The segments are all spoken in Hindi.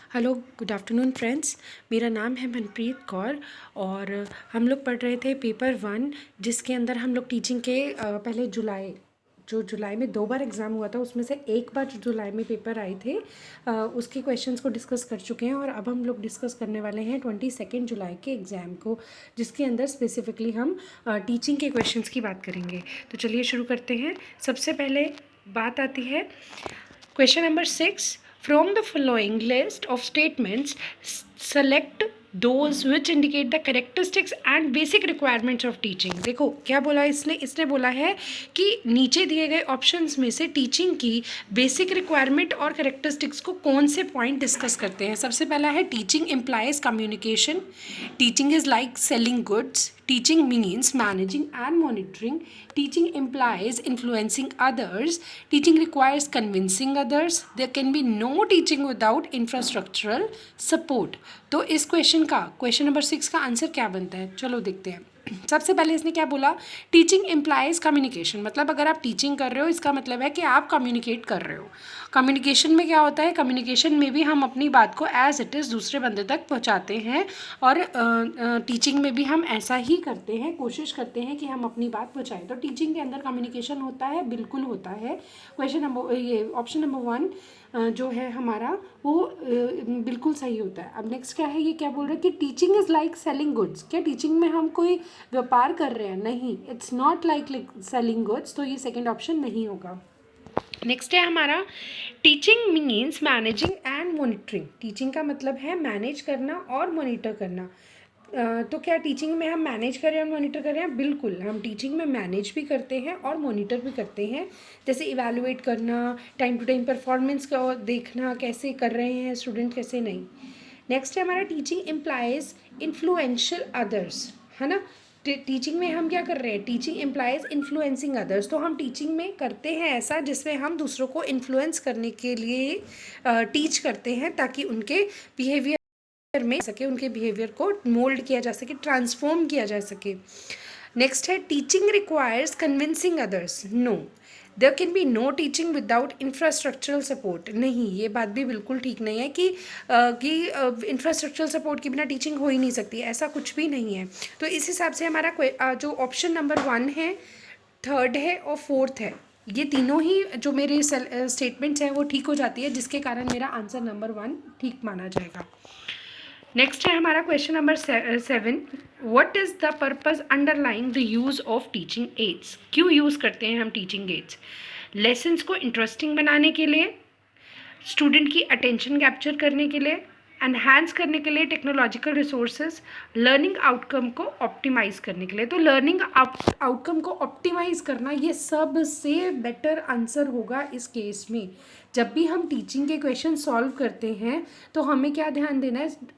Hello good afternoon friends. मेरा नाम है मनप्रीत कौर और हम लोग पढ़ रहे थे पेपर 1, जिसके अंदर हम लोग टीचिंग के पहले जुलाई में 2 बार एग्ज़ाम हुआ था, उसमें से एक बार जो जुलाई में पेपर आए थे उसके क्वेश्चंस को डिस्कस कर चुके हैं। और अब हम लोग डिस्कस करने वाले हैं 22 जुलाई के एग्ज़ाम को, जिसके अंदर स्पेसिफिकली हम टीचिंग के क्वेश्चंस की बात करेंगे। तो चलिए शुरू करते हैं। सबसे पहले बात आती है question number 6। From the following list of statements, select those which indicate the characteristics and basic requirements of teaching। देखो क्या बोला इसने बोला है कि नीचे दिए गए ऑप्शंस में से टीचिंग की बेसिक रिक्वायरमेंट और करेक्टरिस्टिक्स को कौन से पॉइंट डिस्कस करते हैं। सबसे पहला है teaching implies communication, teaching is like selling goods, teaching means managing and monitoring, teaching implies influencing others, teaching requires convincing others, there can be no teaching without infrastructural support। तो इस क्वेश्चन नंबर 6 का आंसर क्या बनता है, चलो देखते हैं। सबसे पहले इसने क्या बोला, टीचिंग इम्प्लाइज कम्युनिकेशन, मतलब अगर आप टीचिंग कर रहे हो इसका मतलब है कि आप कम्युनिकेट कर रहे हो। कम्युनिकेशन में क्या होता है, कम्युनिकेशन में भी हम अपनी बात को एज इट इज़ दूसरे बंदे तक पहुंचाते हैं, और टीचिंग में भी हम ऐसा ही करते हैं, कोशिश करते हैं कि हम अपनी बात पहुंचाएं। तो टीचिंग के अंदर कम्युनिकेशन होता है, बिल्कुल होता है। ऑप्शन नंबर 1 जो है हमारा वो बिल्कुल सही होता है। अब नेक्स्ट क्या है, ये क्या बोल रहा है कि teaching is like selling goods. क्या टीचिंग में हम कोई व्यापार कर रहे हैं? नहीं, it's not like selling goods, तो ये सेकंड ऑप्शन नहीं होगा। नेक्स्ट है हमारा teaching means managing and monitoring. Teaching का मतलब है मैनेज करना और मॉनिटर करना। तो क्या टीचिंग में हम मैनेज करें और मॉनिटर करें? बिल्कुल, हम टीचिंग में मैनेज भी करते हैं और मॉनिटर भी करते हैं, जैसे इवैल्यूएट करना, टाइम टू टाइम परफॉर्मेंस को देखना, कैसे कर रहे हैं स्टूडेंट, कैसे नहीं। नेक्स्ट है हमारा टीचिंग इम्प्लाइज इन्फ्लुएंशियल अदर्स, है ना। टीचिंग में हम क्या कर रहे हैं, टीचिंग इम्प्लाइज इन्फ्लुएंसिंग अदर्स। तो हम टीचिंग में करते हैं ऐसा जिसमें हम दूसरों को इन्फ्लुएंस करने के लिए टीच करते हैं, ताकि उनके बिहेवियर में सके, उनके बिहेवियर को मोल्ड किया जा सके, ट्रांसफॉर्म किया जा सके। नेक्स्ट है teaching requires convincing others. No, there can be no teaching without infrastructural support. नहीं, ये बात भी बिल्कुल ठीक नहीं है कि इंफ्रास्ट्रक्चरल सपोर्ट के बिना टीचिंग हो ही नहीं सकती, ऐसा कुछ भी नहीं है। तो इस हिसाब से हमारा जो ऑप्शन नंबर 1 है, 3rd है और 4th है, ये तीनों ही जो मेरे स्टेटमेंट्स हैं वो ठीक हो जाती है, जिसके कारण मेरा आंसर नंबर 1 ठीक माना जाएगा। नेक्स्ट है हमारा question number 7। What is the purpose underlying the use of teaching ads. क्यों यूज़ करते हैं हम टीचिंग एड्स? लेसन्स को इंटरेस्टिंग बनाने के लिए, स्टूडेंट की अटेंशन कैप्चर करने के लिए, एनहांस करने के लिए टेक्नोलॉजिकल रिसोर्सेज, लर्निंग आउटकम को ऑप्टिमाइज़ करने के लिए। तो लर्निंग आउटकम को ऑप्टिमाइज़ करना ये सबसे बेटर आंसर होगा इस केस में। जब भी हम टीचिंग के क्वेश्चन सॉल्व करते हैं तो हमें क्या ध्यान देना है,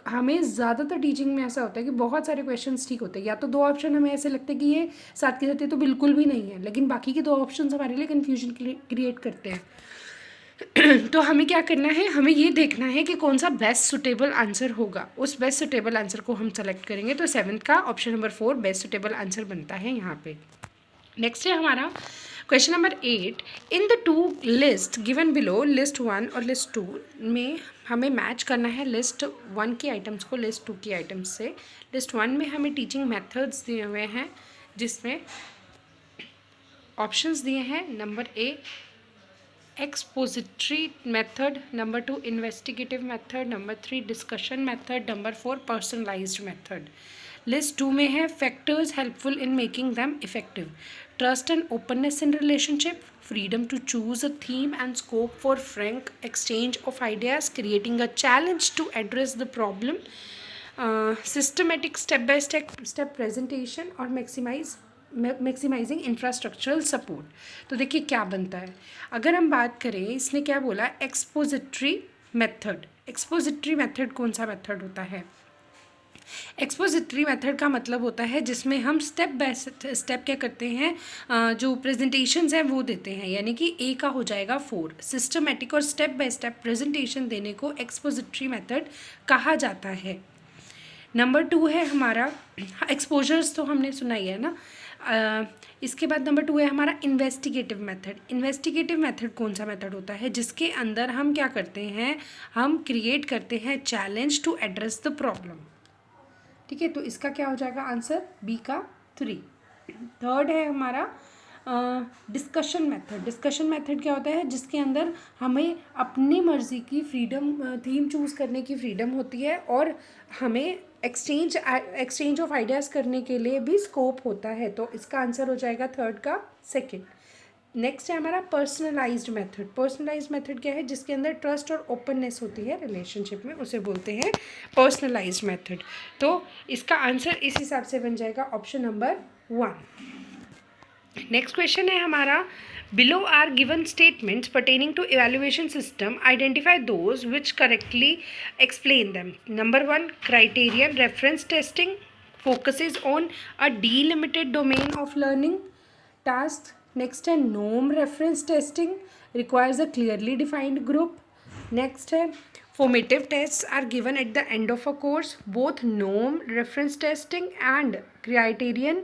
हमें ज़्यादातर टीचिंग में ऐसा होता है कि बहुत सारे क्वेश्चंस ठीक होते हैं, या तो 2 ऑप्शन हमें ऐसे लगते हैं कि ये साथ के साथ ये तो बिल्कुल भी नहीं है, लेकिन बाकी के 2 ऑप्शन हमारे लिए कन्फ्यूजन क्रिएट करते हैं। तो हमें क्या करना है, हमें ये देखना है कि कौन सा बेस्ट सुटेबल आंसर होगा, उस बेस्ट सुटेबल आंसर को हम सेलेक्ट करेंगे। तो 7th का option number 4 best suitable answer बनता है यहाँ पे। नेक्स्ट है हमारा question number 8। In the 2 list given below, list 1 और लिस्ट 2 में हमें मैच करना है लिस्ट 1 की आइटम्स को लिस्ट 2 की आइटम्स से। लिस्ट 1 में हमें टीचिंग मेथड्स दिए हुए हैं, जिसमें ऑप्शंस दिए हैं। Number A expository method, number 2 investigative method, number 3 discussion method, number 4 personalised method. List 2 में है factors helpful in making them effective, trust and openness in relationship, freedom to choose a theme and scope for frank exchange of ideas, creating a challenge to address the problem, systematic step presentation और मैक्सिमाइजिंग इंफ्रास्ट्रक्चरल सपोर्ट। तो देखिए क्या बनता है, अगर हम बात करें, इसने क्या बोला, एक्सपोजिटरी मेथड। एक्सपोजिटरी मेथड कौन सा मेथड होता है? एक्सपोजिटरी मेथड का मतलब होता है जिसमें हम स्टेप बाय स्टेप क्या करते हैं, जो प्रेजेंटेशंस हैं वो देते हैं, यानी कि ए का हो जाएगा 4। सिस्टमेटिक और स्टेप बाय स्टेप प्रेजेंटेशन देने को एक्सपोजिटरी मेथड कहा जाता है। नंबर 2 है हमारा एक्सपोजर्स, तो हमने सुना ही है ना, इसके बाद नंबर 2 है हमारा इन्वेस्टिगेटिव मेथड। इन्वेस्टिगेटिव मेथड कौन सा मेथड होता है, जिसके अंदर हम क्या करते हैं, हम क्रिएट करते हैं challenge to address the problem. ठीक है, तो इसका क्या हो जाएगा आंसर, बी का 3। थर्ड है हमारा डिस्कशन मेथड। डिस्कशन मेथड क्या होता है, जिसके अंदर हमें अपनी मर्ज़ी की फ्रीडम, थीम चूज़ करने की फ्रीडम होती है और हमें एक्सचेंज ऑफ आइडियाज़ करने के लिए भी स्कोप होता है। तो इसका आंसर हो जाएगा थर्ड का 2। नेक्स्ट है हमारा पर्सनलाइज्ड मेथड। पर्सनलाइज्ड मेथड क्या है, जिसके अंदर ट्रस्ट और ओपननेस होती है रिलेशनशिप में, उसे बोलते हैं पर्सनलाइज्ड मेथड। तो इसका आंसर इस हिसाब से बन जाएगा ऑप्शन नंबर 1। नेक्स्ट क्वेश्चन है हमारा, below are given statements pertaining to evaluation system, identify those which correctly explain them. Number 1, criterion reference testing focuses on a delimited domain of learning task. Next है norm reference testing, requires a clearly defined group. Next है formative tests are given at the end of a course. Both norm reference testing and criterion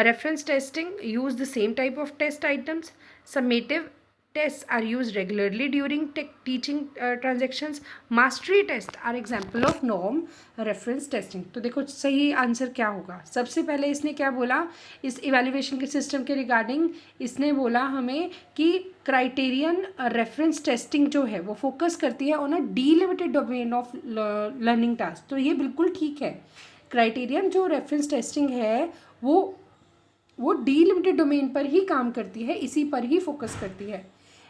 reference testing use the same type of test items. Summative tests are used regularly during teaching transactions. Mastery tests are example of norm reference testing. तो देखो सही आंसर क्या होगा। सबसे पहले इसने क्या बोला, इस इवैल्यूएशन के सिस्टम के रिगार्डिंग इसने बोला हमें कि क्राइटेरियन रेफरेंस टेस्टिंग जो है वो फोकस करती है on a delimited domain of learning task. तो ये बिल्कुल ठीक है, क्राइटेरियन जो रेफरेंस टेस्टिंग है वो डीलिमिटेड डोमेन पर ही काम करती है, इसी पर ही फोकस करती है।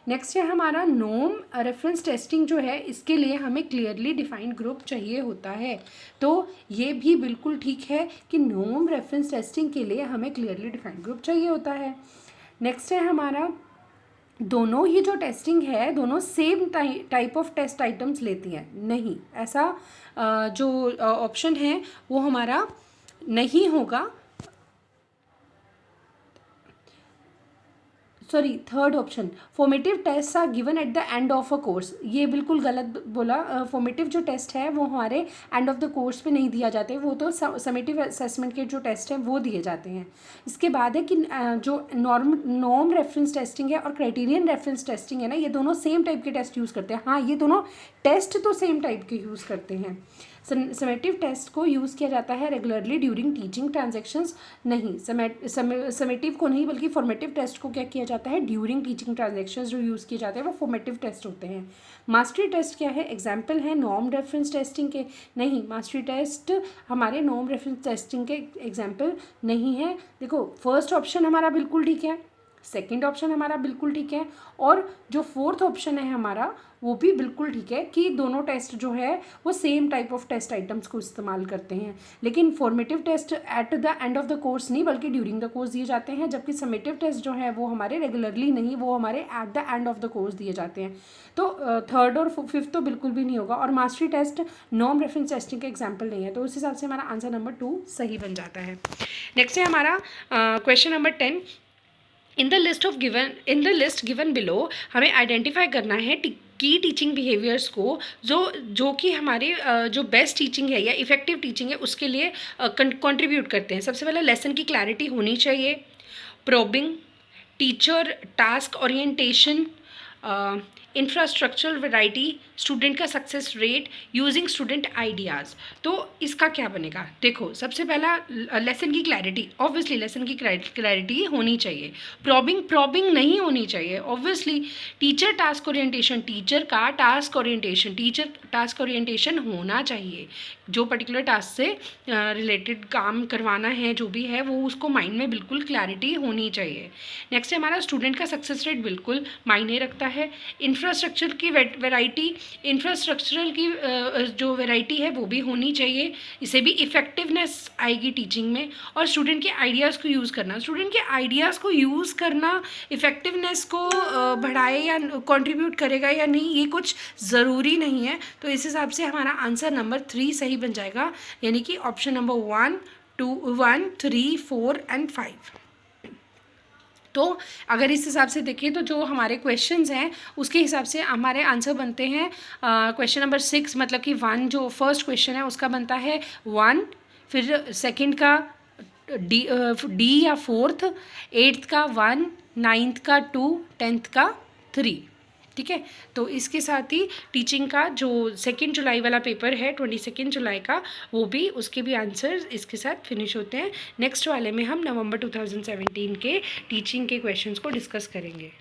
नेक्स्ट है हमारा नॉर्म रेफरेंस टेस्टिंग जो है, इसके लिए हमें क्लियरली डिफाइंड ग्रुप चाहिए होता है। तो ये भी बिल्कुल ठीक है कि नॉर्म रेफरेंस टेस्टिंग के लिए हमें क्लियरली डिफाइंड ग्रुप चाहिए होता है। नेक्स्ट है हमारा, दोनों ही जो टेस्टिंग है दोनों same type of test items लेती हैं। नहीं, ऐसा जो ऑप्शन है वो हमारा नहीं होगा। Sorry, third option, formative test are given at the end of a course, ये बिल्कुल गलत बोला। फॉर्मेटिव जो टेस्ट है वो हमारे एंड ऑफ द कोर्स पे नहीं दिया जाते, वो तो समेटिव असेसमेंट के जो टेस्ट हैं वो दिए जाते हैं। इसके बाद है कि जो नॉर्म रेफरेंस टेस्टिंग है और क्राइटेरियन रेफरेंस टेस्टिंग है ना, ये दोनों सेम टाइप के टेस्ट यूज़ करते हैं। हाँ, ये दोनों टेस्ट तो सेम टाइप के यूज़ करते हैं। समेटिव टेस्ट को यूज़ किया जाता है रेगुलरली ड्यूरिंग टीचिंग ट्रांजेक्शन्स। नहीं, समेटिव को नहीं बल्कि फॉर्मेटिव टेस्ट को क्या किया जाता है, ड्यूरिंग टीचिंग ट्रांजेक्शन्स जो यूज़ किए जाते हैं वो फॉर्मेटिव टेस्ट होते हैं। मास्टरी टेस्ट क्या है, एग्जाम्पल है नॉर्म रेफरेंस टेस्टिंग के। नहीं, मास्टरी टेस्ट हमारे नॉर्म रेफरेंस टेस्टिंग के एग्जाम्पल नहीं है। देखो, फर्स्ट ऑप्शन हमारा बिल्कुल ठीक है, सेकंड ऑप्शन हमारा बिल्कुल ठीक है, और जो फोर्थ ऑप्शन है हमारा वो भी बिल्कुल ठीक है कि दोनों टेस्ट जो है वो same type of test items को इस्तेमाल करते हैं। लेकिन formative test at the end of the course नहीं बल्कि ड्यूरिंग द कोर्स दिए जाते हैं, जबकि समेटिव टेस्ट जो है वो हमारे रेगुलरली नहीं, वो हमारे eight the end of the course दिए जाते हैं। तो थर्ड और फिफ्थ तो बिल्कुल भी नहीं होगा, और mastery test norm reference testing का एग्जाम्पल नहीं है। तो उस हिसाब से हमारा आंसर नंबर 2 सही बन जाता है। नेक्स्ट है हमारा question number 10। In the list given below हमें आइडेंटिफाई करना है की टीचिंग बिहेवियर्स को जो कि हमारे जो बेस्ट टीचिंग है या इफ़ेक्टिव टीचिंग है उसके लिए कंट्रीब्यूट करते हैं। सबसे पहले लेसन की क्लैरिटी होनी चाहिए, probing, teacher task orientation, infrastructural variety, student का success rate, using student ideas. तो इसका क्या बनेगा, देखो सबसे पहला लेसन की क्लैरिटी, ऑब्वियसली लेसन की क्लैरिटी होनी चाहिए। प्रॉबिंग नहीं होनी चाहिए obviously. Teacher task orientation, teacher task orientation होना चाहिए। जो पर्टिकुलर टास्क से रिलेटेड काम करवाना है जो भी है वो उसको माइंड में बिल्कुल क्लैरिटी होनी चाहिए। नेक्स्ट है हमारा स्टूडेंट का सक्सेस रेट बिल्कुल मायने रखता है। इंफ्रास्ट्रक्चर की वैरायटी, इंफ्रास्ट्रक्चरल की जो वैरायटी है वो भी होनी चाहिए, इससे भी इफ़ेक्टिवनेस आएगी टीचिंग में। और स्टूडेंट के आइडियाज़ को यूज़ करना, स्टूडेंट के आइडियाज़ को यूज़ करना इफ़ेक्टिवनेस को बढ़ाए या कंट्रीब्यूट करेगा या नहीं ये कुछ ज़रूरी नहीं है। तो इस हिसाब से हमारा आंसर नंबर 3 सही बन जाएगा, यानी कि ऑप्शन नंबर 1, 2, 1, 3, 4 एंड 5। तो अगर इस हिसाब से देखें तो जो हमारे क्वेश्चंस हैं उसके हिसाब से हमारे आंसर बनते हैं क्वेश्चन नंबर 6 मतलब कि 1 जो फर्स्ट क्वेश्चन है उसका बनता है 1, फिर सेकंड का डी या फोर्थ, 8th का 1, 9th का 2, 10th का 3। ठीक है, तो इसके साथ ही टीचिंग का जो 2 जुलाई वाला पेपर है 22 जुलाई का, वो भी, उसके भी आंसर्स इसके साथ फिनिश होते हैं। नेक्स्ट वाले में हम नवंबर 2017 के टीचिंग के क्वेश्चंस को डिस्कस करेंगे।